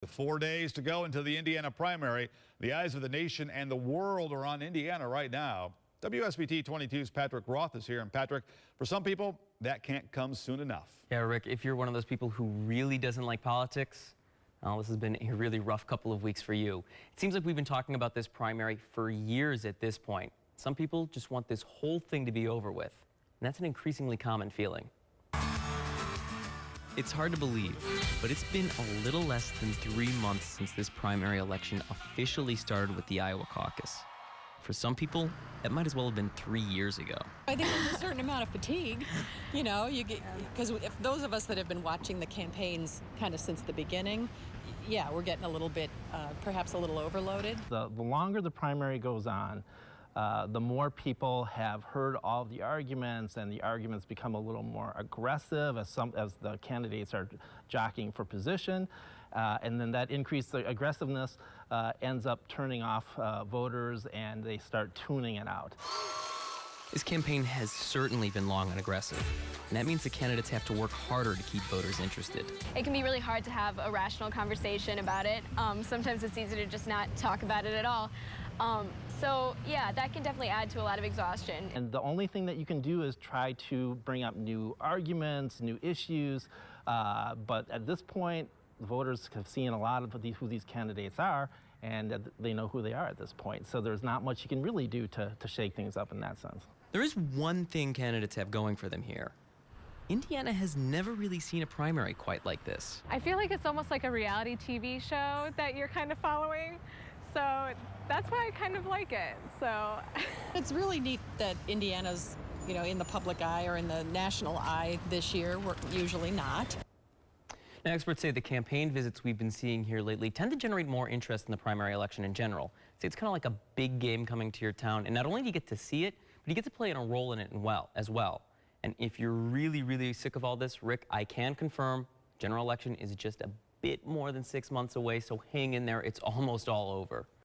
4 days to go until the Indiana primary. The eyes of the nation and the world are on Indiana right now. WSBT 22's Patrick Roth is here. And Patrick, for some people, that can't come soon enough. Yeah, Rick, if you're one of those people who really doesn't like politics, well, this has been a really rough couple of weeks for you. It seems like we've been talking about this primary for years at this point. Some people just want this whole thing to be over with. And that's an increasingly common feeling. It's hard to believe, but it's been a little less than 3 months since this primary election officially started with the Iowa caucus. For some people, it might as well have been 3 years ago. I think there's a certain amount of fatigue, you know, because if those of us that have been watching the campaigns kind of since the beginning, yeah, we're getting a little bit, perhaps a little overloaded. The longer the primary goes on, the more people have heard all of the arguments, and the arguments become a little more aggressive as the candidates are jockeying for position, and then that increased aggressiveness ends up turning off voters, and they start tuning it out. This campaign has certainly been long and aggressive, and that means the candidates have to work harder to keep voters interested. It can be really hard to have a rational conversation about it. Sometimes it's easy to just not talk about it at all. So yeah, that can definitely add to a lot of exhaustion. And the only thing that you can do is try to bring up new arguments, new issues, but at this point, voters have seen a lot of who these candidates are, and they know who they are at this point. So there's not much you can really do to shake things up in that sense. There is one thing candidates have going for them here. Indiana has never really seen a primary quite like this. I feel like it's almost like a reality TV show that you're kind of following. So that's why I kind of like it. So It's really neat that Indiana's, you know, in the public eye or in the national eye this year. We're usually not. Now, experts say the campaign visits we've been seeing here lately tend to generate more interest in the primary election in general. It's kind of like a big game coming to your town, and not only do you get to see it, but you get to play a role in it as well. And if you're really, really sick of all this, Rick, I can confirm general election is just a bit more than 6 months away, so hang in there. It's almost all over.